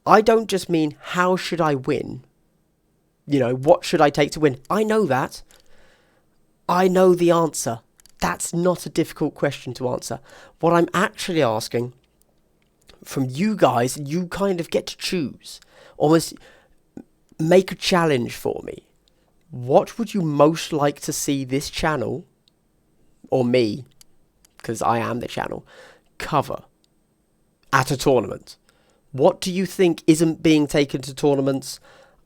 I don't just mean how should I win? What should I take to win? I know that. I know the answer. That's not a difficult question to answer. What I'm actually asking from you guys, you kind of get to choose. Almost make a challenge for me. What would you most like to see this channel, or me, because I am the channel, cover at a tournament? What do you think isn't being taken to tournaments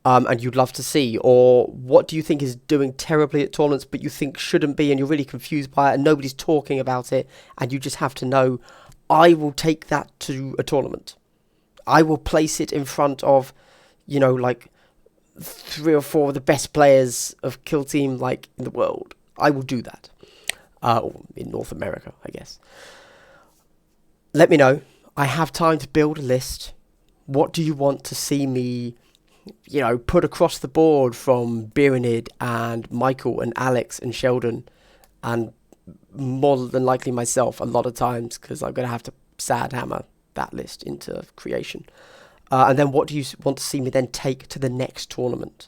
and you'd love to see? Or what do you think is doing terribly at tournaments but you think shouldn't be and you're really confused by it and nobody's talking about it and you just have to know, I will take that to a tournament. I will place it in front of, like 3 or 4 of the best players of Kill Team like in the world. I will do that. Or in North America, I guess. Let me know. I have time to build a list. What do you want to see me, put across the board from Birinid and Michael and Alex and Sheldon and more than likely myself a lot of times because I'm going to have to sad hammer that list into creation. And then what do you want to see me then take to the next tournament?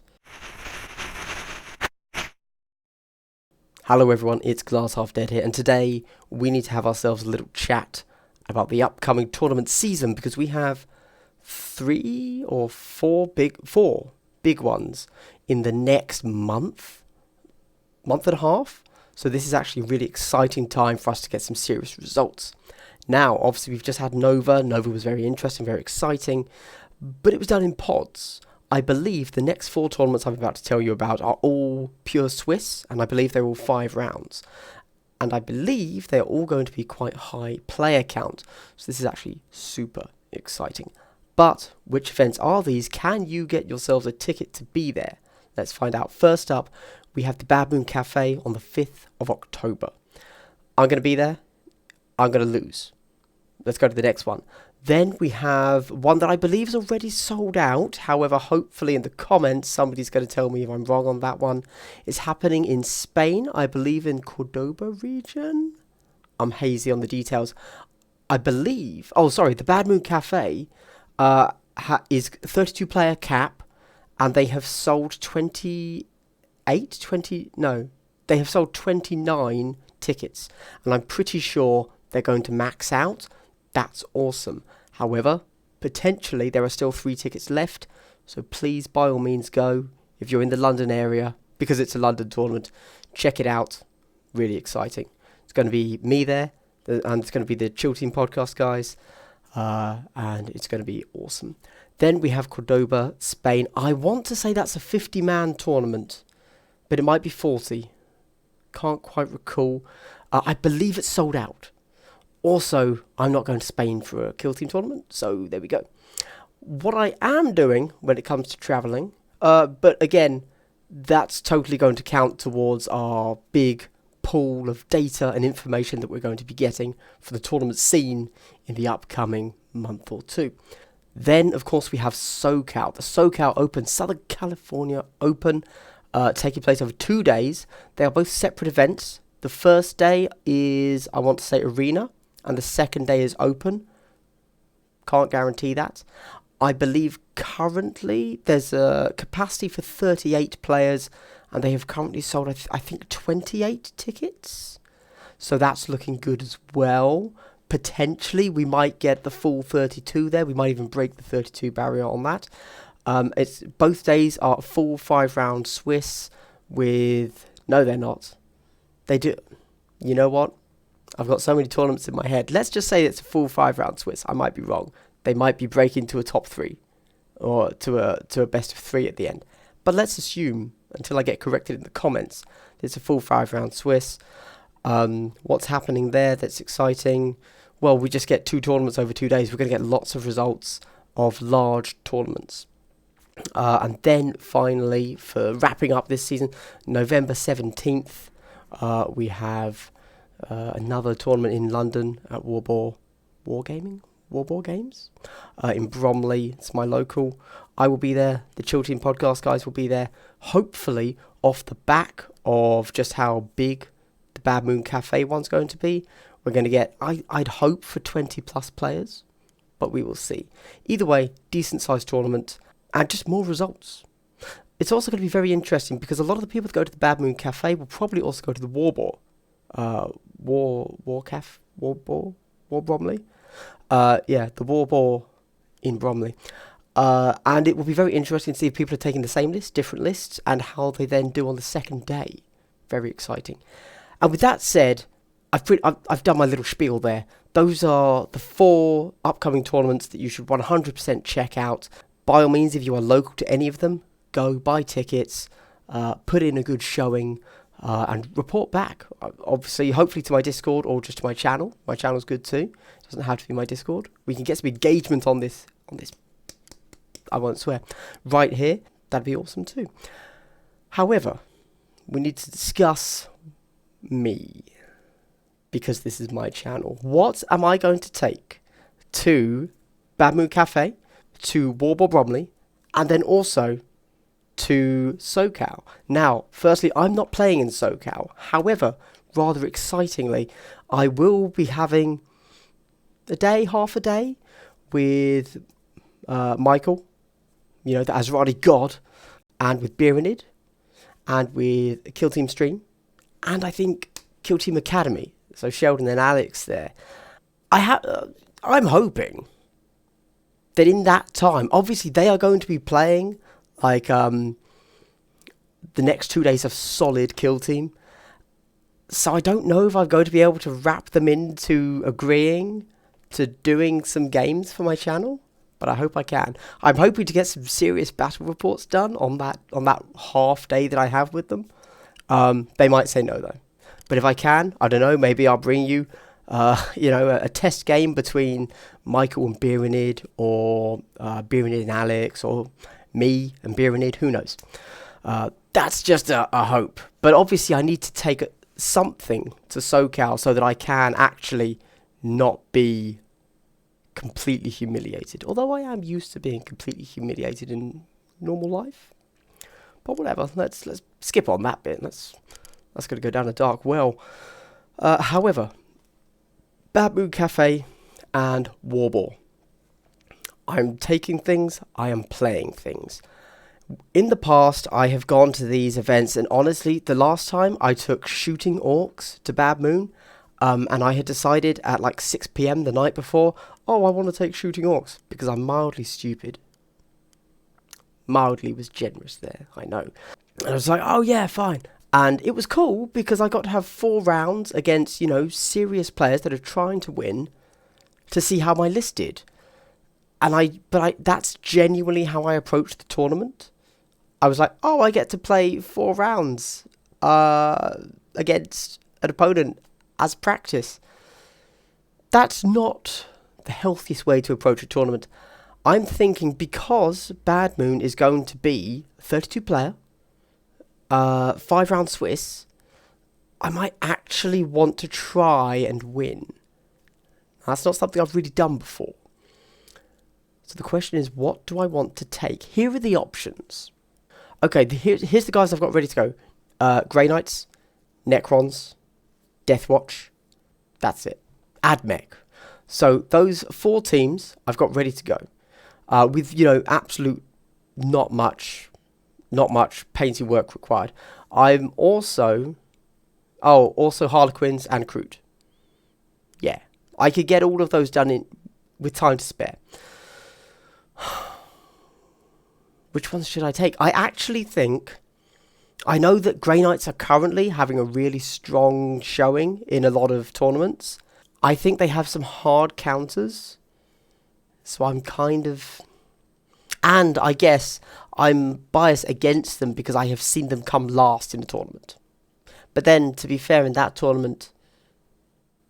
Hello everyone, it's Glass Half Dead here, and today we need to have ourselves a little chat about the upcoming tournament season because we have 3 or 4 big ones in the next month and a half. So this is actually a really exciting time for us to get some serious results. Now, obviously, we've just had Nova. Nova was very interesting, very exciting, but it was done in pods. I believe the next 4 tournaments I'm about to tell you about are all pure Swiss, and I believe they're all 5 rounds. And I believe they're all going to be quite high player count. So this is actually super exciting. But which events are these? Can you get yourselves a ticket to be there? Let's find out. First up, we have the Bad Moon Cafe on the 5th of October. I'm going to be there. I'm going to lose. Let's go to the next one. Then we have one that I believe is already sold out. However, hopefully in the comments, somebody's going to tell me if I'm wrong on that one. It's happening in Spain, I believe in Cordoba region. I'm hazy on the details. I believe, the Bad Moon Cafe is 32 player cap, and they have sold 29 tickets, and I'm pretty sure they're going to max out. That's awesome. However, potentially there are still 3 tickets left, so please by all means go if you're in the London area, because it's a London tournament. Check it out. Really exciting. It's going to be me there, and it's going to be the Chill Team podcast guys, and it's going to be awesome. Then we have Cordoba, Spain. I want to say that's a 50-man tournament, but it might be 40. Can't quite recall. I believe it's sold out. Also, I'm not going to Spain for a Kill Team tournament, so there we go. What I am doing when it comes to travelling, but again, that's totally going to count towards our big pool of data and information that we're going to be getting for the tournament scene in the upcoming month or 2. Then, of course, we have Socal, the Socal Open, Southern California Open, taking place over 2 days. They are both separate events. The first day is, I want to say, arena, and the second day is open. Can't guarantee that. I believe currently there's a capacity for 38 players, and they have currently sold, I think, 28 tickets. So that's looking good as well. Potentially, we might get the full 32 there. We might even break the 32 barrier on that. It's both days are full 5-round Swiss with... No, they're not. They do... You know what? I've got so many tournaments in my head. Let's just say it's a full 5-round Swiss. I might be wrong. They might be breaking to a top 3 or to a best of 3 at the end. But let's assume, until I get corrected in the comments, it's a full 5-round Swiss. What's happening there that's exciting? Well, we just get 2 tournaments over 2 days. We're going to get lots of results of large tournaments. And then finally, for wrapping up this season, November 17th, we have another tournament in London at Warboar Games in Bromley. It's my local. I will be there. The Chill Team podcast guys will be there. Hopefully, off the back of just how big the Bad Moon Cafe one's going to be, we're going to get, I'd hope for 20 plus players. but we will see. Either way, decent sized tournament and just more results. It's also going to be very interesting because a lot of the people that go to the Bad Moon Cafe will probably also go to the Warboar. War Bromley? The Warboar in Bromley. And it will be very interesting to see if people are taking the same list, different lists, and how they then do on the second day. Very exciting. And with that said, I've done my little spiel there. Those are the 4 upcoming tournaments that you should 100% check out. By all means, if you are local to any of them, go buy tickets, put in a good showing, and report back. Obviously, hopefully to my Discord or just to my channel. My channel's good too. It doesn't have to be my Discord. We can get some engagement on this, I won't swear, right here. That'd be awesome too. However, we need to discuss me, because this is my channel. What am I going to take to Bad Moon Cafe, to Warboar Bromley, and then also to Socal? Now, firstly, I'm not playing in Socal. However, rather excitingly, I will be having half a day with Michael, the Azerani God, and with Biranid, and with Kill Team Stream, and I think Kill Team Academy. So Sheldon and Alex there. I'm hoping that in that time, obviously they are going to be playing like the next 2 days of solid Kill Team. So I don't know if I'm going to be able to wrap them into agreeing to doing some games for my channel, but I hope I can. I'm hoping to get some serious battle reports done on that half day that I have with them. They might say no though. But if I can, I don't know, maybe I'll bring you, a test game between Michael and Biranid, or Biranid and Alex, or me and Biranid, who knows. That's just a hope. But obviously I need to take something to Socal so that I can actually not be completely humiliated. Although I am used to being completely humiliated in normal life. But whatever, let's skip on that bit. That's going to go down a dark well. However, Bad Moon Cafe and Warboar. I'm taking things, I am playing things. In the past, I have gone to these events, and honestly, the last time I took Shooting Orcs to Bad Moon, and I had decided at like 6 PM the night before, I want to take Shooting Orcs, because I'm mildly stupid. Mildly was generous there, I know. And I was like, oh yeah, fine. And it was cool because I got to have 4 rounds against, serious players that are trying to win to see how my list did. And that's genuinely how I approached the tournament. I was like, I get to play 4 rounds against an opponent as practice. That's not the healthiest way to approach a tournament. I'm thinking because Bad Moon is going to be 32 player, 5-round Swiss, I might actually want to try and win. That's not something I've really done before. So the question is, what do I want to take? Here are the options. Okay, here's the guys I've got ready to go. Grey Knights, Necrons, Deathwatch. That's it. Admech. So those 4 teams I've got ready to go. With, absolute not much painting work required. I'm also Harlequins and Kroot. Yeah, I could get all of those done with time to spare. Which ones should I take? I actually think, I know that Grey Knights are currently having a really strong showing in a lot of tournaments. I think they have some hard counters. So I'm kind of... And I guess I'm biased against them because I have seen them come last in the tournament. But then, to be fair, in that tournament,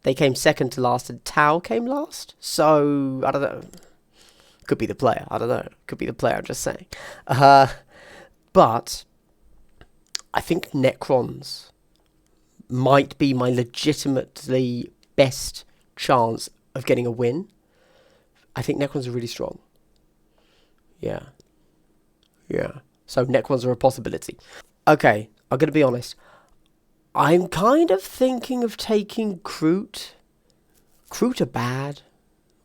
they came second to last and Tau came last. So, I don't know. Could be the player. I don't know. Could be the player, I'm just saying. But I think Necrons might be my legitimately best chance of getting a win. I think Necrons are really strong. Yeah. So Necrons are a possibility. Okay, I'm going to be honest. I'm kind of thinking of taking Kroot. Kroot are bad.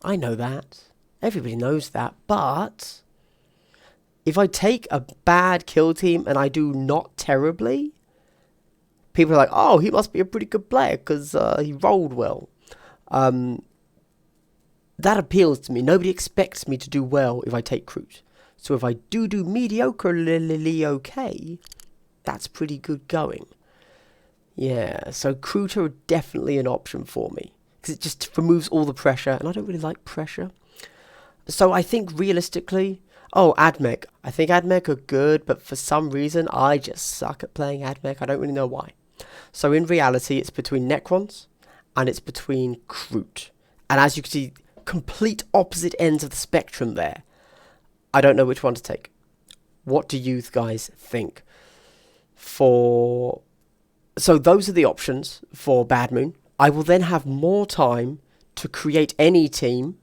I know that. Everybody knows that. But if I take a bad kill team and I do not terribly, people are like, oh, he must be a pretty good player because he rolled well. That appeals to me. Nobody expects me to do well if I take Kroot. So if I do mediocrely okay, that's pretty good going. Yeah, so Kroot are definitely an option for me. Because it just removes all the pressure, and I don't really like pressure. So I think realistically, Admech. I think Admech are good, but for some reason, I just suck at playing Admech. I don't really know why. So in reality, it's between Necrons, and it's between Kroot. And as you can see, complete opposite ends of the spectrum there. I don't know which one to take. What do you guys think? So those are the options for Bad Moon. I will then have more time to create any team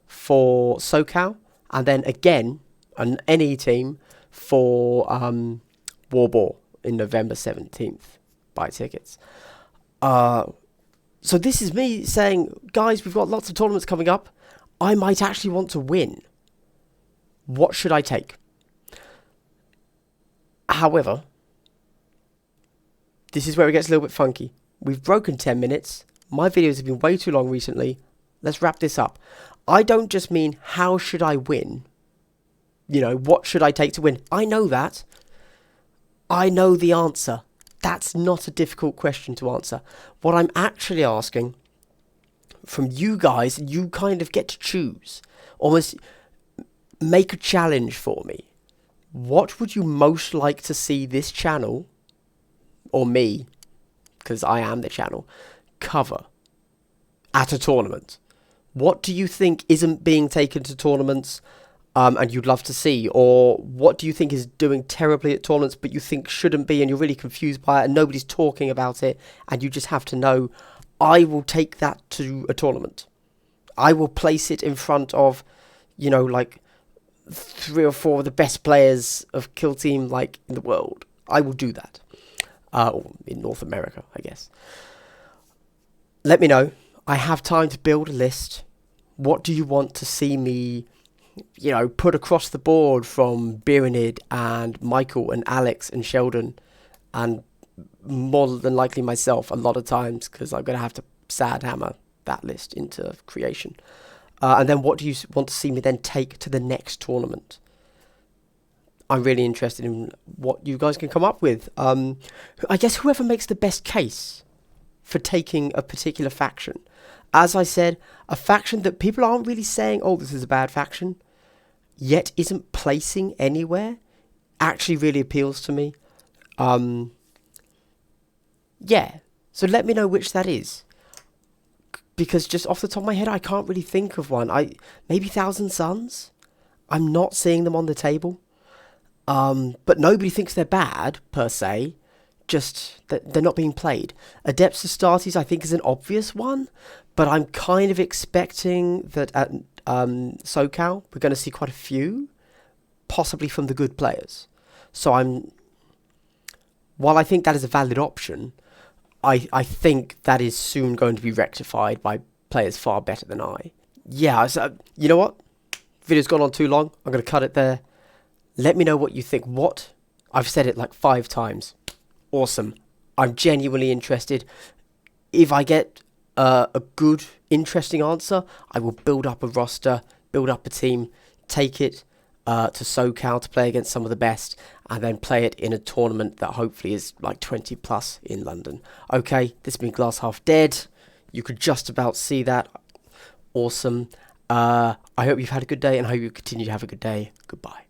for Socal, and then again any team for Warboar in November 17th. Buy tickets. So this is me saying, guys, we've got lots of tournaments coming up. I might actually want to win. What should I take? However, this is where it gets a little bit funky. We've broken 10 minutes. My videos have been way too long recently. Let's wrap this up. I don't just mean, how should I win? You know, what should I take to win? I know that. I know the answer. That's not a difficult question to answer. What I'm actually asking from you guys, you kind of get to choose. Almost make a challenge for me. What would you most like to see this channel, or me, because I am the channel, cover at a tournament? What do you think isn't being taken to tournaments and you'd love to see? Or what do you think is doing terribly at tournaments but you think shouldn't be and you're really confused by it and nobody's talking about it and you just have to know, I will take that to a tournament. I will place it in front of, you know, like 3 or 4 of the best players of Kill Team like in the world. I will do that. Or in North America, I guess. Let me know. I have time to build a list. What do you want to see me, you know, put across the board from Birinid and Michael and Alex and Sheldon and more than likely myself a lot of times, because I'm going to have to sad hammer that list into creation. And then what do you want to see me then take to the next tournament? I'm really interested in what you guys can come up with. I guess whoever makes the best case for taking a particular faction. As I said, a faction that people aren't really saying, oh, this is a bad faction, yet isn't placing anywhere, actually really appeals to me. Yeah, so let me know which that is. Because just off the top of my head, I can't really think of one. Maybe Thousand Suns? I'm not seeing them on the table. But nobody thinks they're bad, per se. Just that they're not being played. Adepts Astartes, I think, is an obvious one. But I'm kind of expecting that at Socal, we're going to see quite a few. Possibly from the good players. So while I think that is a valid option, I think that is soon going to be rectified by players far better than I. Yeah, so, you know what? Video's gone on too long. I'm going to cut it there. Let me know what you think. I've said it like 5 times. Awesome. I'm genuinely interested. If I get a good, interesting answer, I will build up a roster, build up a team, take it to Socal to play against some of the best, and then play it in a tournament that hopefully is like 20 plus in London. Okay, this has been Glass Half Dead. You could just about see that. Awesome. I hope you've had a good day, and I hope you continue to have a good day. Goodbye.